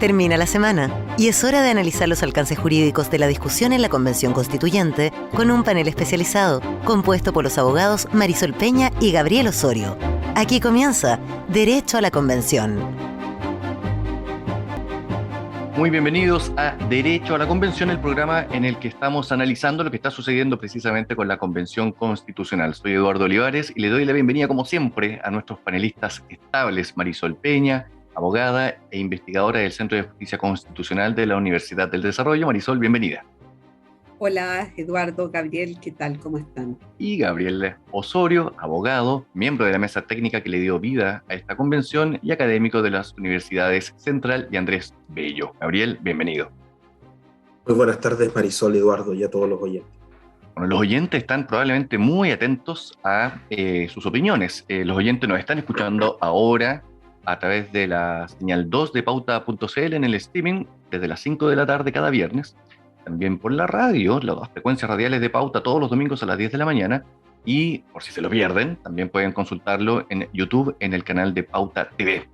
Termina la semana y es hora de analizar los alcances jurídicos de la discusión en la Convención Constituyente con un panel especializado compuesto por los abogados Marisol Peña y Gabriel Osorio. Aquí comienza Derecho a la Convención. Muy bienvenidos a Derecho a la Convención, el programa en el que estamos analizando lo que está sucediendo precisamente con la Convención Constitucional. Soy Eduardo Olivares y le doy la bienvenida, como siempre, a nuestros panelistas estables: Marisol Peña, abogada e investigadora del Centro de Justicia Constitucional de la Universidad del Desarrollo. Marisol, bienvenida. Hola, Eduardo, Gabriel, ¿qué tal? ¿Cómo están? Y Gabriel Osorio, abogado, miembro de la mesa técnica que le dio vida a esta convención y académico de las Universidades Central y Andrés Bello. Gabriel, bienvenido. Muy buenas tardes, Marisol, Eduardo, y a todos los oyentes. Bueno, los oyentes están probablemente muy atentos a sus opiniones. Los oyentes nos están escuchando ahora a través de la señal 2 de pauta.cl en el streaming desde las 5 de la tarde cada viernes. También por la radio, las frecuencias radiales de Pauta todos los domingos a las 10 de la mañana. Y por si se lo pierden, también pueden consultarlo en YouTube en el canal de Pauta TV.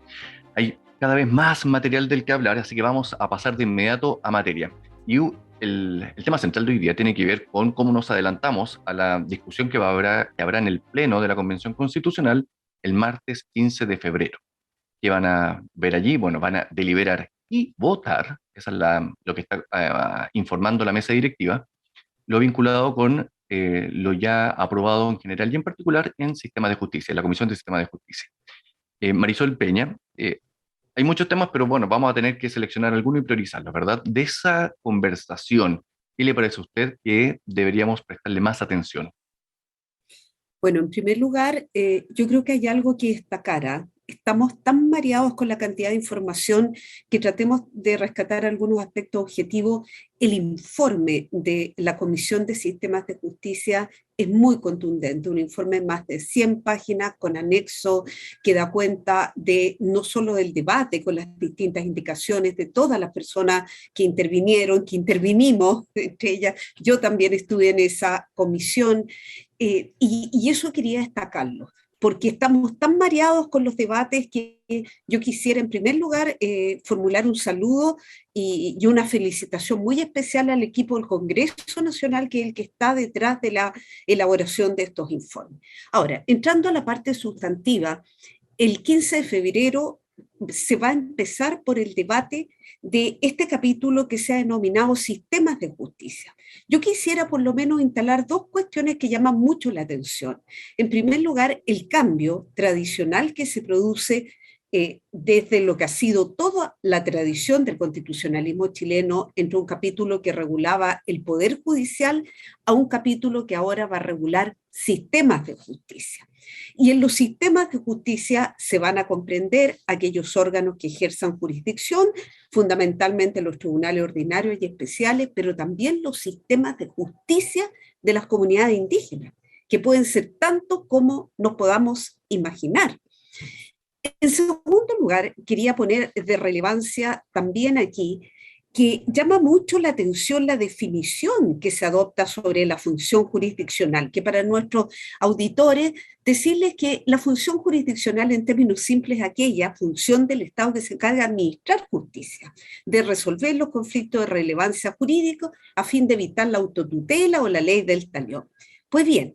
Hay cada vez más material del que hablar, así que vamos a pasar de inmediato a materia. Y el tema central de hoy día tiene que ver con cómo nos adelantamos a la discusión que habrá en el Pleno de la Convención Constitucional el martes 15 de febrero. ¿Qué van a ver allí? Bueno, van a deliberar y votar, esa es lo que está informando la mesa directiva, lo vinculado con lo ya aprobado en general y en particular en Sistema de Justicia, en la Comisión de Sistema de Justicia. Marisol Peña, hay muchos temas, pero bueno, vamos a tener que seleccionar alguno y priorizarlos, ¿verdad? De esa conversación, ¿qué le parece a usted que deberíamos prestarle más atención? Bueno, en primer lugar, yo creo que hay algo que destacar, ¿ah? Estamos tan mareados con la cantidad de información que tratemos de rescatar algunos aspectos objetivos. El informe de la Comisión de Sistemas de Justicia es muy contundente, un informe de más de 100 páginas con anexo que da cuenta de no solo del debate con las distintas indicaciones de todas las personas que intervinieron, que intervinimos, entre ellas yo también estuve en esa comisión, y eso quería destacarlo, porque estamos tan mareados con los debates que yo quisiera en primer lugar formular un saludo y una felicitación muy especial al equipo del Congreso Nacional, que es el que está detrás de la elaboración de estos informes. Ahora, entrando a la parte sustantiva, el 15 de febrero se va a empezar por el debate de este capítulo que se ha denominado Sistemas de Justicia. Yo quisiera por lo menos instalar dos cuestiones que llaman mucho la atención. En primer lugar, el cambio tradicional que se produce desde lo que ha sido toda la tradición del constitucionalismo chileno, entre un capítulo que regulaba el poder judicial a un capítulo que ahora va a regular sistemas de justicia. Y en los sistemas de justicia se van a comprender aquellos órganos que ejerzan jurisdicción, fundamentalmente los tribunales ordinarios y especiales, pero también los sistemas de justicia de las comunidades indígenas, que pueden ser tanto como nos podamos imaginar. En segundo lugar, quería poner de relevancia también aquí que llama mucho la atención la definición que se adopta sobre la función jurisdiccional, que para nuestros auditores decirles que la función jurisdiccional en términos simples es aquella función del Estado que se encarga de administrar justicia, de resolver los conflictos de relevancia jurídica a fin de evitar la autotutela o la ley del talión. Pues bien,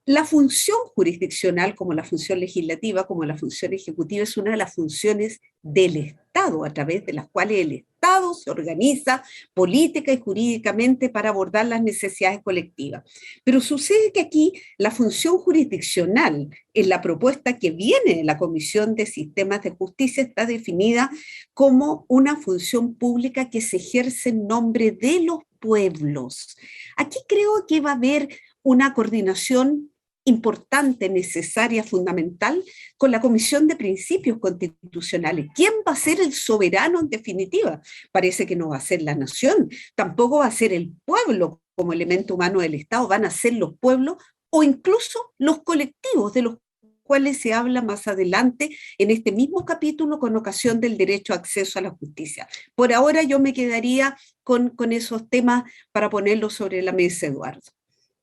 la función jurisdiccional, como la función legislativa, como la función ejecutiva, es una de las funciones del Estado, a través de las cuales el Estado se organiza política y jurídicamente para abordar las necesidades colectivas. Pero sucede que aquí la función jurisdiccional, en la propuesta que viene de la Comisión de Sistemas de Justicia, está definida como una función pública que se ejerce en nombre de los pueblos. Aquí creo que va a haber una coordinación importante, necesaria, fundamental, con la Comisión de Principios Constitucionales. ¿Quién va a ser el soberano en definitiva? Parece que no va a ser la nación, tampoco va a ser el pueblo como elemento humano del Estado, van a ser los pueblos o incluso los colectivos de los cuales se habla más adelante en este mismo capítulo con ocasión del derecho a acceso a la justicia. Por ahora yo me quedaría con esos temas para ponerlos sobre la mesa, Eduardo.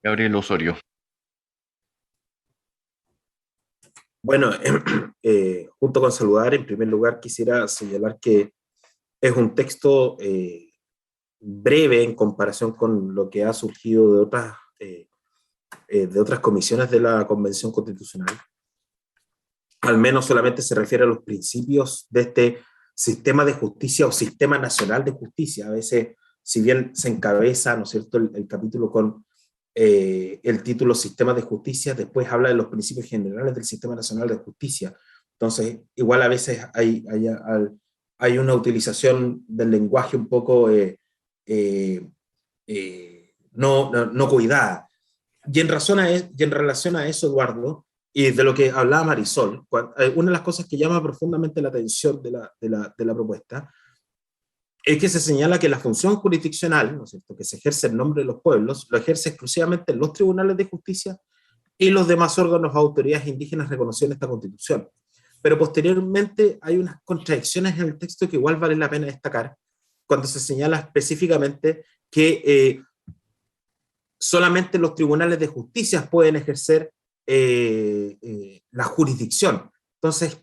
Gabriel Osorio. Bueno, junto con saludar, en primer lugar quisiera señalar que Es un texto breve en comparación con lo que ha surgido de otras comisiones de la Convención Constitucional. Al menos solamente se refiere a los principios de este sistema de justicia o sistema nacional de justicia. A veces, si bien se encabeza, ¿no es cierto?, el capítulo con el título Sistema de Justicia, después habla de los principios generales del Sistema Nacional de Justicia. Entonces, igual a veces hay una utilización del lenguaje un poco no cuidada. Y en relación a eso, Eduardo, y de lo que hablaba Marisol, una de las cosas que llama profundamente la atención de la propuesta es que se señala que la función jurisdiccional, ¿no es cierto?, que se ejerce en nombre de los pueblos, lo ejerce exclusivamente los tribunales de justicia y los demás órganos o autoridades indígenas reconocidos en esta Constitución. Pero posteriormente hay unas contradicciones en el texto que igual vale la pena destacar, cuando se señala específicamente que solamente los tribunales de justicia pueden ejercer la jurisdicción. Entonces,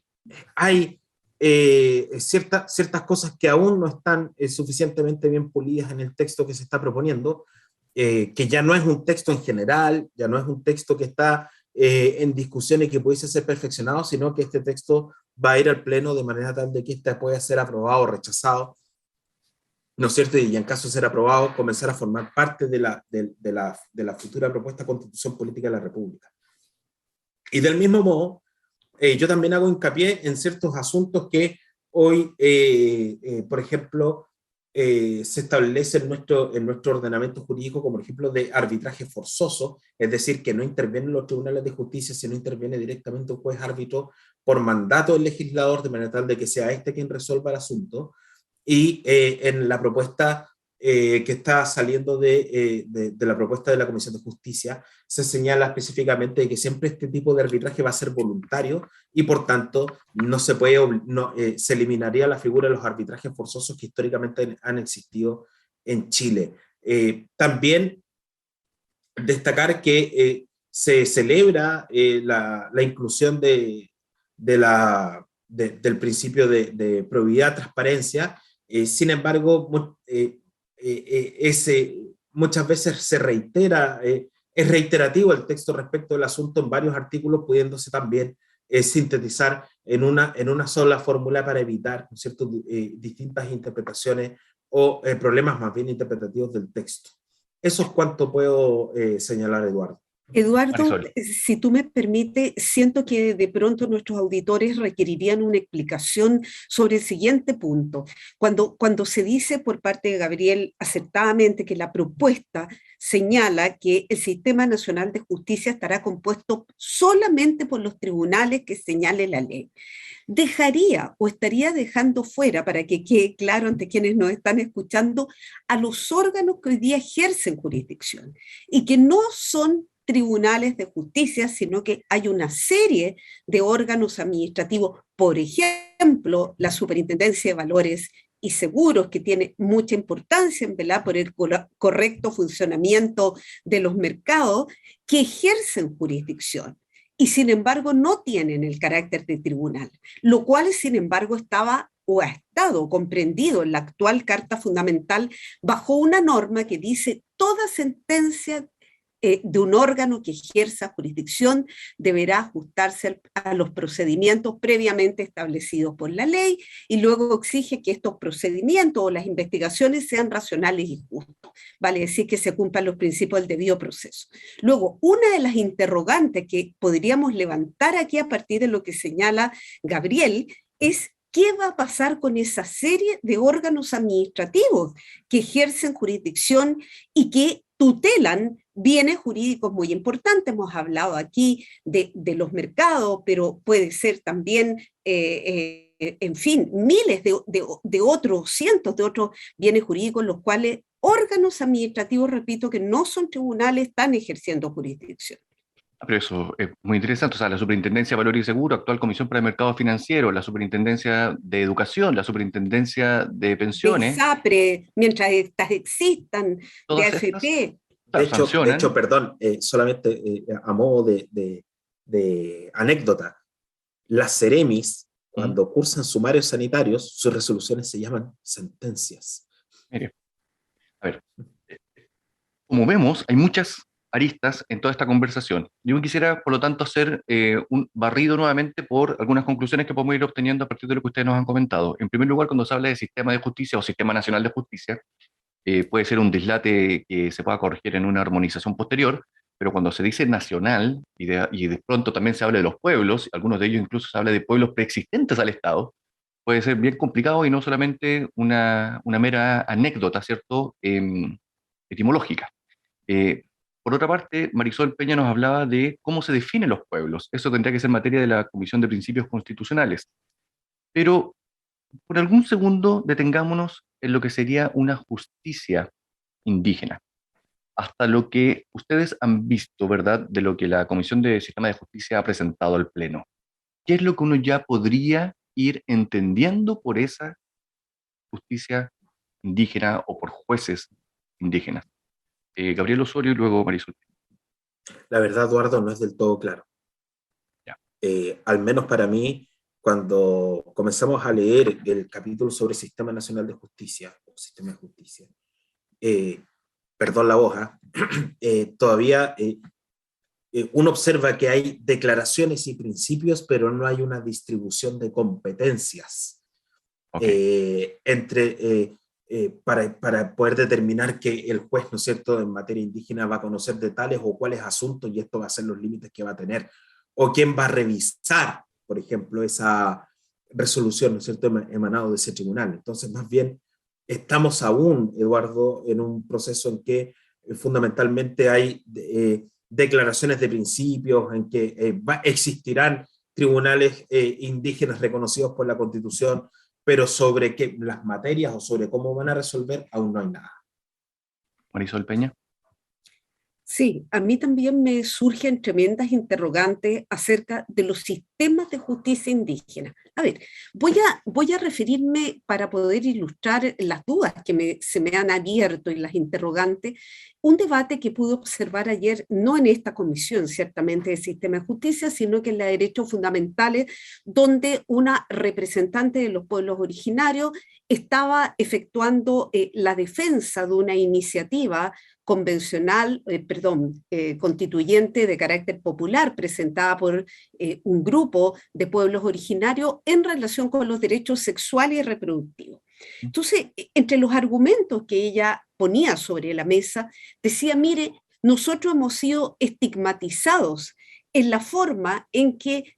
hay ciertas cosas que aún no están suficientemente bien pulidas en el texto que se está proponiendo, que ya no es un texto en general, ya no es un texto que está en discusión y que pudiese ser perfeccionado, sino que este texto va a ir al Pleno de manera tal de que este pueda ser aprobado o rechazado, ¿no es cierto? Y en caso de ser aprobado, comenzar a formar parte de la futura propuesta de Constitución Política de la República. Y del mismo modo, yo también hago hincapié en ciertos asuntos que hoy, por ejemplo, se establece en nuestro ordenamiento jurídico, como por ejemplo de arbitraje forzoso, es decir, que no intervienen los tribunales de justicia, sino interviene directamente un juez árbitro por mandato del legislador, de manera tal de que sea este quien resuelva el asunto. Y en la propuesta que está saliendo de la propuesta de la Comisión de Justicia, se señala específicamente que siempre este tipo de arbitraje va a ser voluntario y por tanto no se puede, se eliminaría la figura de los arbitrajes forzosos que históricamente han existido en Chile. También destacar que se celebra la inclusión del principio de probidad, transparencia. Sin embargo, muchas veces se reitera, es reiterativo el texto respecto del asunto en varios artículos, pudiéndose también sintetizar en una sola fórmula para evitar, ¿no es cierto?, distintas interpretaciones o problemas más bien interpretativos del texto. Eso es cuanto puedo señalar, Eduardo. Eduardo, Marisol. si tú me permites, siento que de pronto nuestros auditores requerirían una explicación sobre el siguiente punto. Cuando se dice por parte de Gabriel acertadamente que la propuesta señala que el Sistema Nacional de Justicia estará compuesto solamente por los tribunales que señale la ley, dejaría o estaría dejando fuera, para que quede claro ante quienes nos están escuchando, a los órganos que hoy día ejercen jurisdicción y que no son tribunales de justicia, sino que hay una serie de órganos administrativos, por ejemplo, la Superintendencia de Valores y Seguros, que tiene mucha importancia en velar por el correcto funcionamiento de los mercados, que ejercen jurisdicción y sin embargo no tienen el carácter de tribunal, lo cual sin embargo estaba o ha estado comprendido en la actual Carta Fundamental bajo una norma que dice toda sentencia de un órgano que ejerza jurisdicción deberá ajustarse a los procedimientos previamente establecidos por la ley y luego exige que estos procedimientos o las investigaciones sean racionales y justos. Vale decir que se cumplan los principios del debido proceso. Luego, una de las interrogantes que podríamos levantar aquí a partir de lo que señala Gabriel es ¿qué va a pasar con esa serie de órganos administrativos que ejercen jurisdicción y que tutelan bienes jurídicos muy importantes? Hemos hablado aquí de los mercados, pero puede ser también, en fin, miles de otros, cientos de otros bienes jurídicos, los cuales órganos administrativos, repito, que no son tribunales, están ejerciendo jurisdicción. Pero eso es muy interesante. O sea, la Superintendencia de Valores y Seguro, actual Comisión para el Mercado Financiero, la Superintendencia de Educación, la Superintendencia de Pensiones. De ISAPRE, mientras estas existan, de Todas AFP. De hecho, perdón, solamente a modo de anécdota, las Ceremis cuando cursan sumarios sanitarios, sus resoluciones se llaman sentencias. Mire, a ver, como vemos, hay muchas aristas en toda esta conversación. Yo quisiera, por lo tanto, hacer un barrido nuevamente por algunas conclusiones que podemos ir obteniendo a partir de lo que ustedes nos han comentado. En primer lugar, cuando se habla de sistema de justicia o sistema nacional de justicia, puede ser un dislate que se pueda corregir en una armonización posterior, pero cuando se dice nacional y de pronto también se habla de los pueblos, algunos de ellos incluso se habla de pueblos preexistentes al Estado, puede ser bien complicado y no solamente una mera anécdota, ¿cierto? Etimológica. Por otra parte, Marisol Peña nos hablaba de cómo se definen los pueblos. Eso tendría que ser materia de la Comisión de Principios Constitucionales. Pero por algún segundo detengámonos en lo que sería una justicia indígena. Hasta lo que ustedes han visto, ¿verdad?, de lo que la Comisión de Sistema de Justicia ha presentado al Pleno. ¿Qué es lo que uno ya podría ir entendiendo por esa justicia indígena o por jueces indígenas? Gabriel Osorio y luego Marisol. La verdad, Eduardo, no es del todo claro. Ya. Al menos para mí, cuando comenzamos a leer el capítulo sobre el Sistema Nacional de Justicia, o Sistema de Justicia, perdón la hoja, todavía uno observa que hay declaraciones y principios, pero no hay una distribución de competencias para poder determinar que el juez, ¿no es cierto?, en materia indígena va a conocer de tales o cuáles asuntos y esto va a ser los límites que va a tener, o quién va a revisar, por ejemplo, esa resolución, ¿no es cierto?, emanado de ese tribunal. Entonces, más bien, estamos aún, Eduardo, en un proceso en que fundamentalmente hay declaraciones de principios, en que existirán tribunales indígenas reconocidos por la Constitución, pero sobre las materias o sobre cómo van a resolver, aún no hay nada. Marisol Peña. Sí, a mí también me surgen tremendas interrogantes acerca de los sistemas de justicia indígena. A ver, voy a referirme para poder ilustrar las dudas que se me han abierto y las interrogantes, un debate que pude observar ayer, no en esta comisión ciertamente de sistema de justicia, sino que en la de derechos fundamentales, donde una representante de los pueblos originarios estaba efectuando la defensa de una iniciativa constituyente de carácter popular presentada por un grupo de pueblos originarios en relación con los derechos sexuales y reproductivos. Entonces, entre los argumentos que ella ponía sobre la mesa, decía, mire, nosotros hemos sido estigmatizados en la forma en que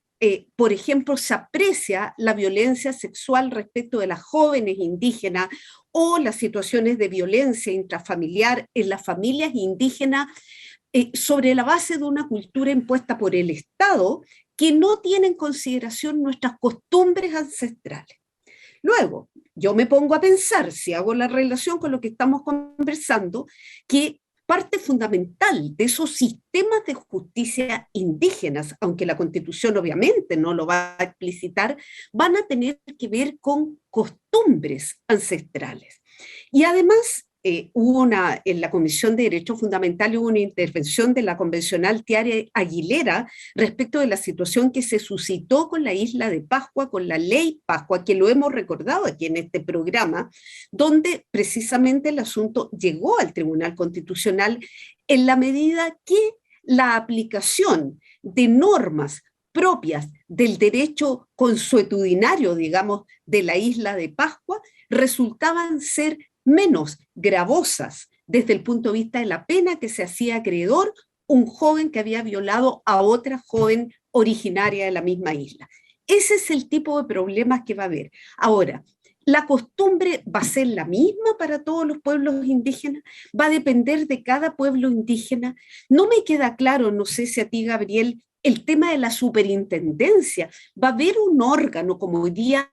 por ejemplo, se aprecia la violencia sexual respecto de las jóvenes indígenas o las situaciones de violencia intrafamiliar en las familias indígenas sobre la base de una cultura impuesta por el Estado que no tiene en consideración nuestras costumbres ancestrales. Luego, yo me pongo a pensar, si hago la relación con lo que estamos conversando, que parte fundamental de esos sistemas de justicia indígenas, aunque la Constitución obviamente no lo va a explicitar, van a tener que ver con costumbres ancestrales. Y además, en la Comisión de Derechos Fundamentales hubo una intervención de la convencional Tiare Aguilera respecto de la situación que se suscitó con la isla de Pascua, con la ley Pascua, que lo hemos recordado aquí en este programa, donde precisamente el asunto llegó al Tribunal Constitucional en la medida que la aplicación de normas propias del derecho consuetudinario, digamos, de la isla de Pascua, resultaban ser menos gravosas desde el punto de vista de la pena que se hacía acreedor un joven que había violado a otra joven originaria de la misma isla. Ese es el tipo de problemas que va a haber. Ahora, ¿la costumbre va a ser la misma para todos los pueblos indígenas? ¿Va a depender de cada pueblo indígena? No me queda claro, no sé si a ti, Gabriel, el tema de la superintendencia. ¿Va a haber un órgano como hoy día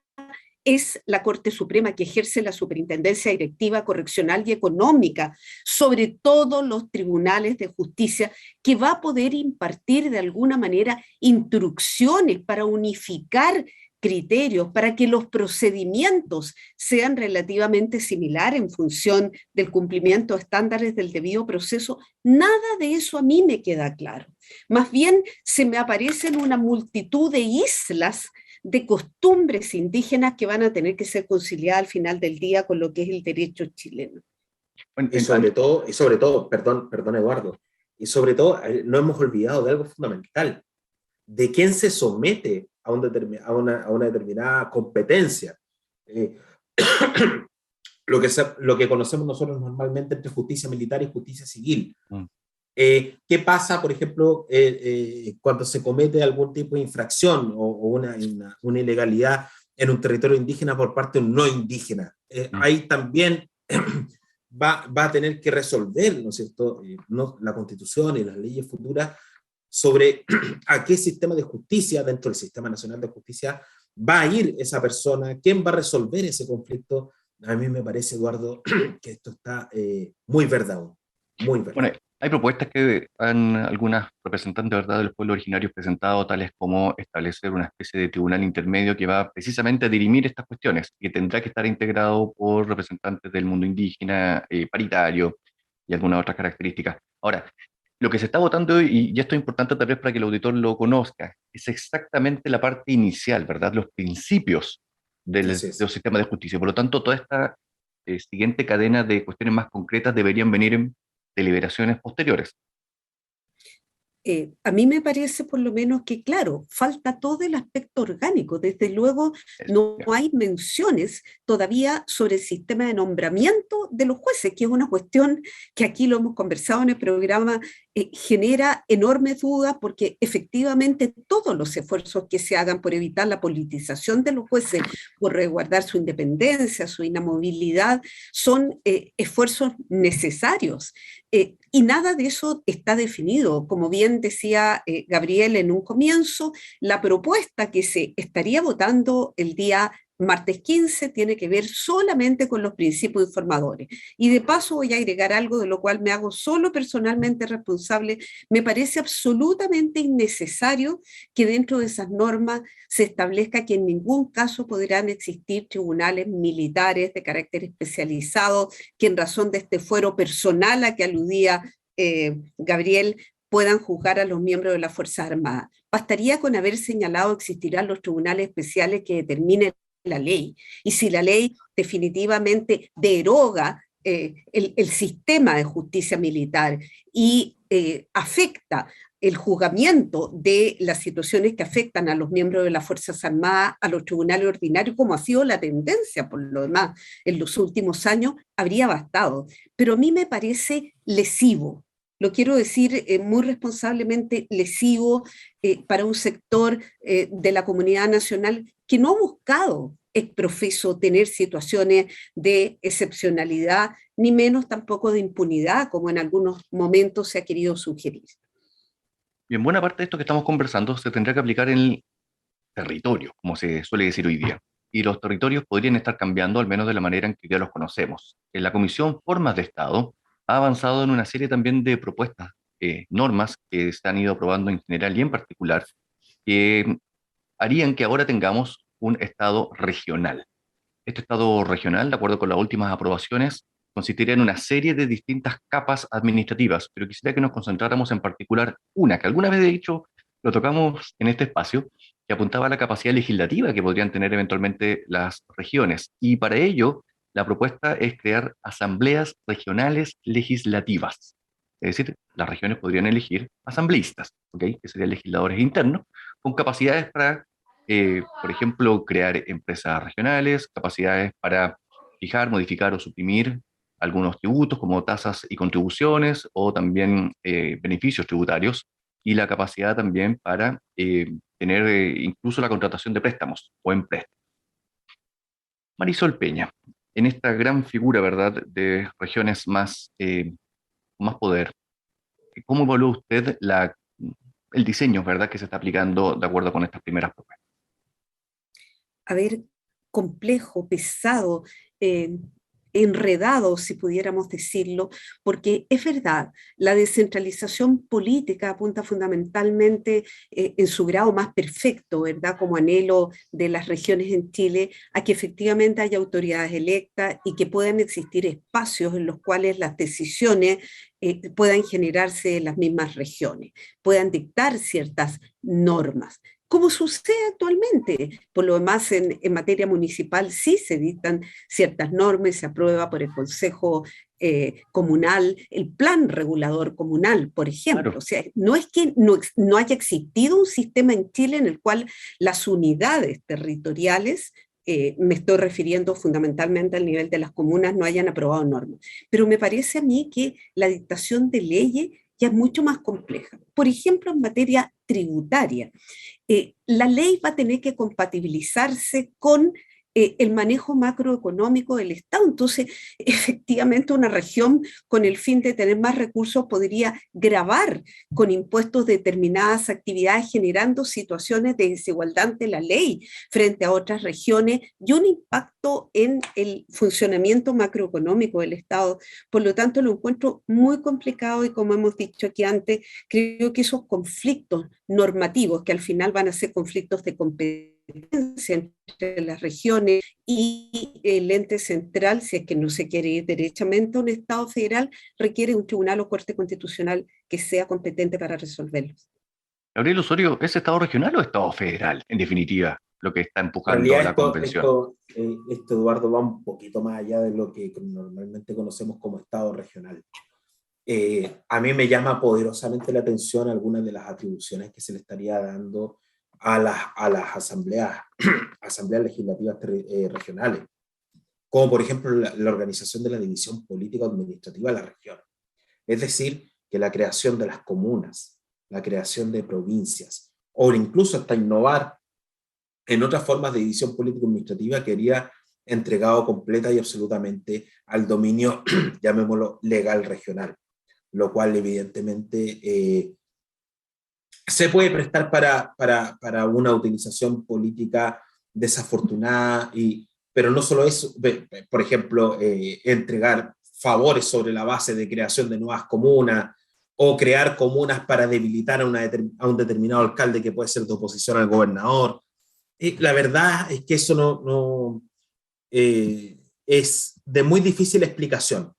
es la Corte Suprema que ejerce la superintendencia directiva, correccional y económica sobre todos los tribunales de justicia, que va a poder impartir de alguna manera instrucciones para unificar criterios, para que los procedimientos sean relativamente similares en función del cumplimiento de estándares del debido proceso? Nada de eso a mí me queda claro. Más bien se me aparecen una multitud de islas de costumbres indígenas que van a tener que ser conciliadas al final del día con lo que es el derecho chileno. Y sobre todo, perdón Eduardo, y sobre todo no hemos olvidado de algo fundamental, de quién se somete a una determinada competencia. Lo que conocemos nosotros normalmente entre justicia militar y justicia civil. ¿Qué pasa, por ejemplo, cuando se comete algún tipo de infracción o una ilegalidad en un territorio indígena por parte de un no indígena? Ahí también va a tener que resolver, ¿no es cierto?, la Constitución y las leyes futuras sobre a qué sistema de justicia, dentro del Sistema Nacional de Justicia, va a ir esa persona, quién va a resolver ese conflicto. A mí me parece, Eduardo, que esto está muy verdad, muy verdad. Bueno, hay propuestas que han algunas representantes, ¿verdad?, de los pueblos originarios presentado, tales como establecer una especie de tribunal intermedio que va precisamente a dirimir estas cuestiones, que tendrá que estar integrado por representantes del mundo indígena, paritario y algunas otras características. Ahora, lo que se está votando, y esto es importante tal vez para que el auditor lo conozca, es exactamente la parte inicial, ¿verdad?, los principios de los sistemas de justicia. Por lo tanto, toda esta siguiente cadena de cuestiones más concretas deberían venir en deliberaciones posteriores. A mí me parece por lo menos que, claro, falta todo el aspecto orgánico. Desde luego, no hay menciones todavía sobre el sistema de nombramiento de los jueces, que es una cuestión que aquí lo hemos conversado en el programa, genera enormes dudas porque efectivamente todos los esfuerzos que se hagan por evitar la politización de los jueces, por resguardar su independencia, su inamovilidad, son esfuerzos necesarios. Y nada de eso está definido. Como bien decía Gabriel en un comienzo, la propuesta que se estaría votando el día martes 15 tiene que ver solamente con los principios informadores. Y de paso voy a agregar algo de lo cual me hago solo personalmente responsable. Me parece absolutamente innecesario que dentro de esas normas se establezca que en ningún caso podrán existir tribunales militares de carácter especializado que en razón de este fuero personal a que aludía Gabriel puedan juzgar a los miembros de las Fuerzas Armadas. Bastaría con haber señalado existirán los tribunales especiales que determinen la ley. Y si la ley definitivamente deroga el sistema de justicia militar y afecta el juzgamiento de las situaciones que afectan a los miembros de las Fuerzas Armadas, a los tribunales ordinarios, como ha sido la tendencia por lo demás en los últimos años, habría bastado. Pero a mí me parece lesivo, lo quiero decir muy responsablemente, lesivo para un sector de la comunidad nacional que no ha buscado ex profeso tener situaciones de excepcionalidad, ni menos tampoco de impunidad, como en algunos momentos se ha querido sugerir. Y en buena parte de esto que estamos conversando se tendrá que aplicar en el territorio, como se suele decir hoy día. Y los territorios podrían estar cambiando, al menos de la manera en que ya los conocemos. En la Comisión Formas de Estado ha avanzado en una serie también de propuestas, normas que se han ido aprobando en general y en particular, que harían que ahora tengamos un Estado regional. Este Estado regional, de acuerdo con las últimas aprobaciones, consistiría en una serie de distintas capas administrativas, pero quisiera que nos concentráramos en particular una, que alguna vez de hecho lo tocamos en este espacio, que apuntaba a la capacidad legislativa que podrían tener eventualmente las regiones. Y para ello, la propuesta es crear asambleas regionales legislativas. Es decir, las regiones podrían elegir asambleístas, ¿okay?, que serían legisladores internos, con capacidades para, por ejemplo, crear empresas regionales, capacidades para fijar, modificar o suprimir algunos tributos como tasas y contribuciones o también beneficios tributarios, y la capacidad también para tener incluso la contratación de préstamos o en préstamos. Marisol Peña, en esta gran figura, ¿verdad?, de regiones más, más poder, ¿cómo evalúa usted el diseño, ¿verdad?, que se está aplicando de acuerdo con estas primeras propuestas? A ver, complejo, pesado, enredado, si pudiéramos decirlo, porque es verdad, la descentralización política apunta fundamentalmente en su grado más perfecto, ¿verdad?, como anhelo de las regiones en Chile, a que efectivamente haya autoridades electas y que puedan existir espacios en los cuales las decisiones puedan generarse en las mismas regiones, puedan dictar ciertas normas. como sucede actualmente. Por lo demás, en materia municipal sí se dictan ciertas normas, se aprueba por el Consejo Comunal, el plan regulador comunal, por ejemplo. Claro. O sea, no es que no haya existido un sistema en Chile en el cual las unidades territoriales, me estoy refiriendo fundamentalmente al nivel de las comunas, no hayan aprobado normas. Pero me parece a mí que la dictación de leyes ya es mucho más compleja. Por ejemplo, en materia tributaria, la ley va a tener que compatibilizarse con el manejo macroeconómico del Estado. Entonces, efectivamente, una región con el fin de tener más recursos podría gravar con impuestos determinadas actividades, generando situaciones de desigualdad ante la ley frente a otras regiones y un impacto en el funcionamiento macroeconómico del Estado. Por lo tanto, lo encuentro muy complicado y, como hemos dicho aquí antes, creo que esos conflictos normativos, que al final van a ser conflictos de competencia entre las regiones y el ente central, si es que no se quiere ir derechamente a un Estado federal, requiere un tribunal o corte constitucional que sea competente para resolverlos. Gabriel Osorio, ¿es Estado regional o Estado federal, en definitiva, lo que está En empujando realidad la convención? esto, Eduardo, va un poquito más allá de lo que normalmente conocemos como Estado regional. A mí me llama poderosamente la atención algunas de las atribuciones que se le estaría dando a las asambleas legislativas regionales, como por ejemplo la organización de la división política administrativa de la región. Es decir, que la creación de las comunas, la creación de provincias, o incluso hasta innovar en otras formas de división político-administrativa, quería entregado completa y absolutamente al dominio, llamémoslo, legal regional, lo cual evidentemente se puede prestar para una utilización política desafortunada, pero no solo eso, por ejemplo, entregar favores sobre la base de creación de nuevas comunas o crear comunas para debilitar a un determinado alcalde que puede ser de oposición al gobernador. La verdad es que eso es de muy difícil explicación.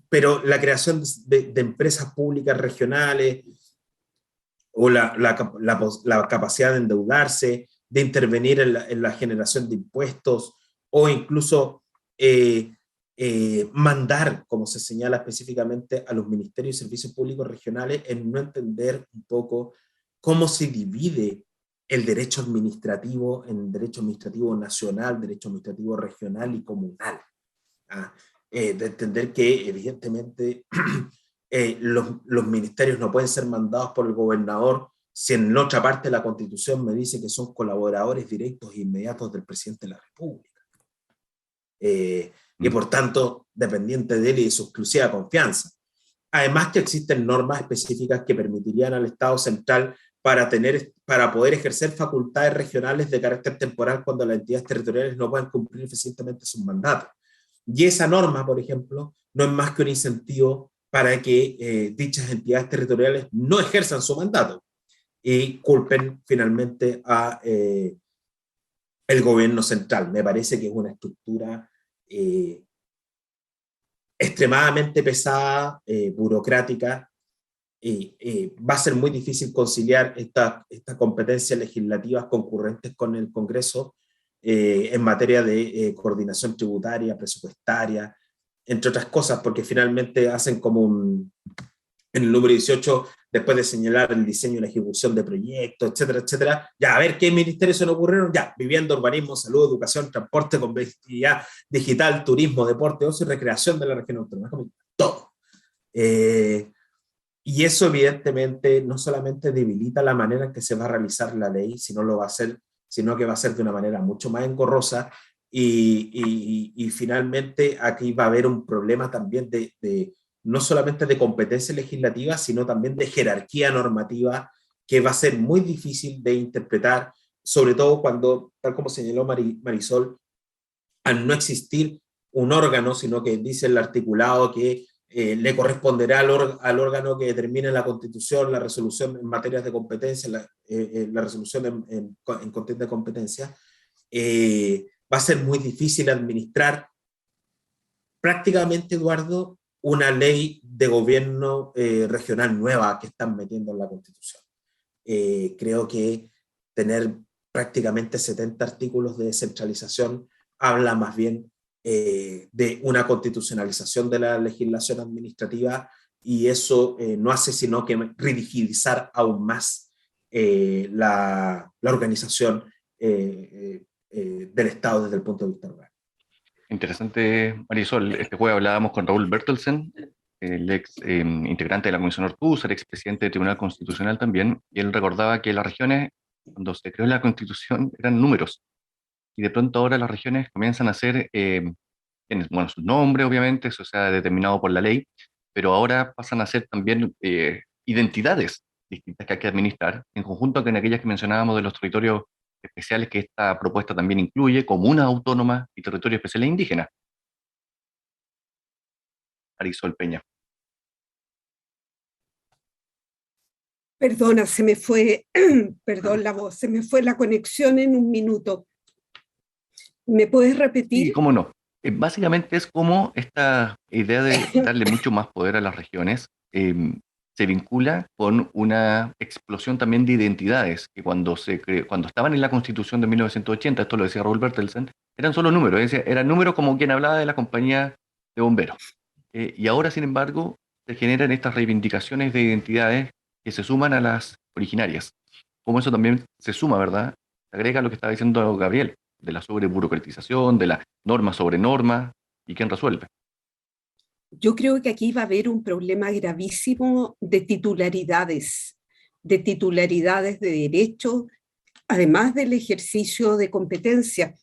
Pero la creación de empresas públicas regionales o la capacidad de endeudarse, de intervenir en la generación de impuestos o incluso mandar, como se señala específicamente, a los ministerios y servicios públicos regionales en no entender un poco cómo se divide el derecho administrativo en derecho administrativo nacional, derecho administrativo regional y comunal. De entender que evidentemente los ministerios no pueden ser mandados por el gobernador si en otra parte de la Constitución me dice que son colaboradores directos e inmediatos del presidente de la República. Y por tanto, dependiente de él y de su exclusiva confianza. Además que existen normas específicas que permitirían al Estado central para poder ejercer facultades regionales de carácter temporal cuando las entidades territoriales no puedan cumplir eficientemente sus mandatos. Y esa norma, por ejemplo, no es más que un incentivo para que dichas entidades territoriales no ejerzan su mandato y culpen finalmente a el gobierno central. Me parece que es una estructura extremadamente pesada, burocrática, va a ser muy difícil conciliar estas competencias legislativas concurrentes con el Congreso en materia de coordinación tributaria, presupuestaria, entre otras cosas, porque finalmente hacen como en el número 18, después de señalar el diseño y la ejecución de proyectos, etcétera, etcétera, ya a ver qué ministerios se nos ocurrieron, ya, vivienda, urbanismo, salud, educación, transporte, conectividad digital, turismo, deporte, ocio y recreación de la región autónoma, todo. Y eso evidentemente no solamente debilita la manera en que se va a realizar la ley, sino que va a ser de una manera mucho más engorrosa y finalmente aquí va a haber un problema también no solamente de competencia legislativa, sino también de jerarquía normativa que va a ser muy difícil de interpretar, sobre todo cuando, tal como señaló Marisol, al no existir un órgano, sino que dice el articulado que le corresponderá al órgano que determine la Constitución, la resolución en materias de competencia, la resolución en contienda de competencia, va a ser muy difícil administrar prácticamente, Eduardo, una ley de gobierno regional nueva que están metiendo en la Constitución. Creo que tener prácticamente 70 artículos de descentralización habla más bien de una constitucionalización de la legislación administrativa, y eso no hace sino que rigidizar aún más la organización del Estado desde el punto de vista rural. Interesante, Marisol. Este jueves hablábamos con Raúl Bertelsen, el ex integrante de la Comisión Ortúzar, ex presidente del Tribunal Constitucional también, y él recordaba que las regiones, cuando se creó la Constitución, eran números, y de pronto ahora las regiones comienzan a ser, tienen, bueno, su nombre obviamente, eso se ha determinado por la ley, pero ahora pasan a ser también identidades distintas que hay que administrar, en conjunto con aquellas que mencionábamos de los territorios especiales que esta propuesta también incluye, comunas autónomas y territorios especiales indígenas. Marisol Peña. Perdona, se me fue, perdón la voz, se me fue la conexión en un minuto. ¿Me puedes repetir? Y cómo no. Básicamente es como esta idea de darle mucho más poder a las regiones se vincula con una explosión también de identidades, que cuando estaban en la Constitución de 1980, esto lo decía Raúl Bertelsen, eran solo números, eran números como quien hablaba de la compañía de bomberos. Y ahora, sin embargo, se generan estas reivindicaciones de identidades que se suman a las originarias. Como eso también se suma, ¿verdad? Se agrega lo que estaba diciendo Gabriel, de la sobreburocratización, de la norma sobre norma, y quién resuelve. Yo creo que aquí va a haber un problema gravísimo de titularidades de derecho, además del ejercicio de competencia.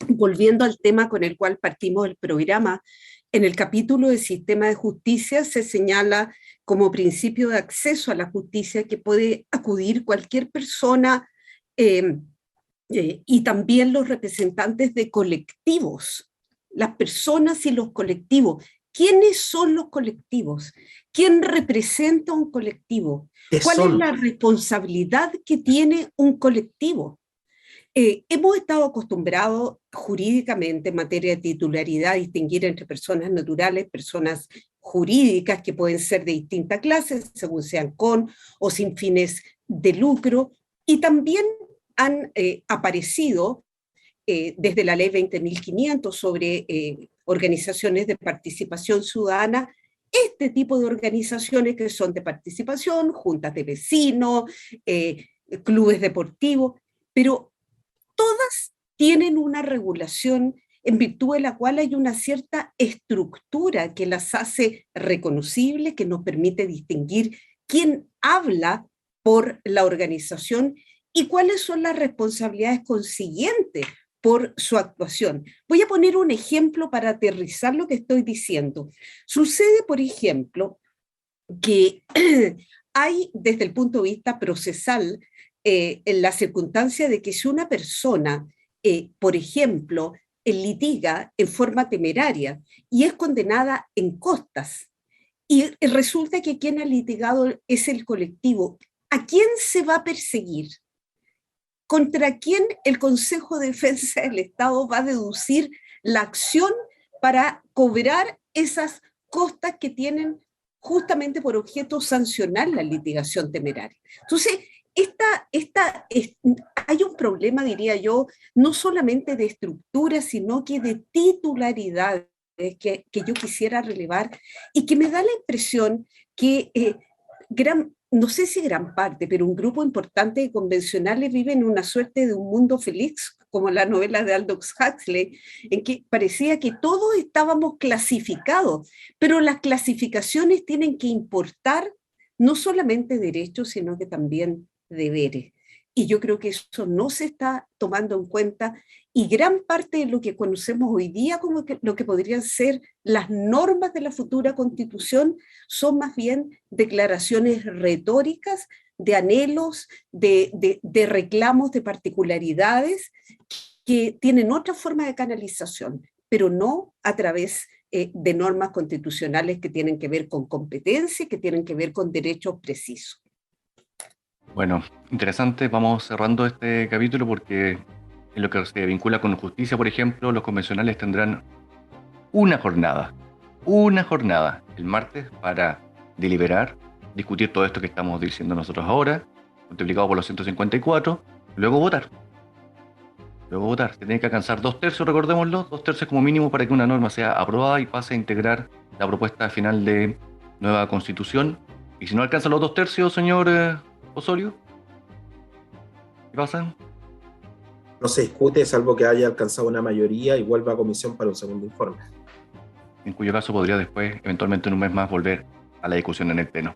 Volviendo al tema con el cual partimos el programa, en el capítulo del sistema de justicia se señala como principio de acceso a la justicia que puede acudir cualquier persona y también los representantes de colectivos, las personas y los colectivos. ¿Quiénes son los colectivos? ¿Quién representa un colectivo? ¿Cuál es la responsabilidad que tiene un colectivo? Hemos estado acostumbrados jurídicamente en materia de titularidad a distinguir entre personas naturales, personas jurídicas que pueden ser de distintas clases, según sean con o sin fines de lucro, y también han aparecido desde la ley 20.500 sobre organizaciones de participación ciudadana, este tipo de organizaciones que son de participación, juntas de vecinos, clubes deportivos, pero todas tienen una regulación en virtud de la cual hay una cierta estructura que las hace reconocibles, que nos permite distinguir quién habla por la organización y cuáles son las responsabilidades consiguientes por su actuación. Voy a poner un ejemplo para aterrizar lo que estoy diciendo. Sucede, por ejemplo, que hay, desde el punto de vista procesal, en la circunstancia de que si una persona, por ejemplo, litiga en forma temeraria y es condenada en costas, y resulta que quien ha litigado es el colectivo, ¿a quién se va a perseguir? ¿Contra quién el Consejo de Defensa del Estado va a deducir la acción para cobrar esas costas que justamente por objeto sancionar la litigación temeraria? Entonces, hay un problema, diría yo, no solamente de estructura, sino que de titularidad que yo quisiera relevar y que me da la impresión que no sé si gran parte, pero un grupo importante de convencionales vive en una suerte de un mundo feliz, como la novela de Aldous Huxley, en que parecía que todos estábamos clasificados, pero las clasificaciones tienen que importar no solamente derechos, sino que también deberes. Y yo creo que eso no se está tomando en cuenta y gran parte de lo que conocemos hoy día como lo que podrían ser las normas de la futura Constitución son más bien declaraciones retóricas de anhelos, de reclamos, de particularidades que tienen otra forma de canalización, pero no a través de normas constitucionales que tienen que ver con competencia, que tienen que ver con derechos precisos. Bueno, interesante. Vamos cerrando este capítulo porque en lo que se vincula con justicia, por ejemplo, los convencionales tendrán una jornada el martes para deliberar, discutir todo esto que estamos diciendo nosotros ahora, multiplicado por los 154, luego votar. Se tiene que alcanzar 2/3, recordémoslo, 2/3 como mínimo para que una norma sea aprobada y pase a integrar la propuesta final de nueva constitución. Y si no alcanzan los 2/3, señor Osorio, ¿qué pasa? No se discute, salvo que haya alcanzado una mayoría y vuelva a comisión para un segundo informe. En cuyo caso podría después, eventualmente en un mes más, volver a la discusión en el Pleno.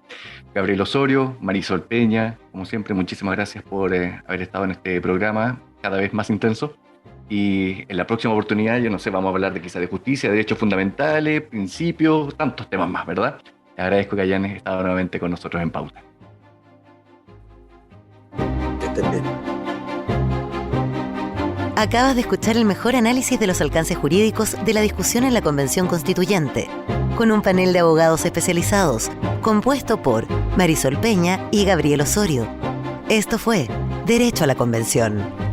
Gabriel Osorio, Marisol Peña, como siempre, muchísimas gracias por haber estado en este programa cada vez más intenso. Y en la próxima oportunidad, yo no sé, vamos a hablar de quizá de justicia, de derechos fundamentales, principios, tantos temas más, ¿verdad? Les agradezco que hayan estado nuevamente con nosotros en Pauta. Que estén bien. Acabas de escuchar el mejor análisis de los alcances jurídicos de la discusión en la Convención Constituyente, con un panel de abogados especializados, compuesto por Marisol Peña y Gabriel Osorio. Esto fue Derecho a la Convención.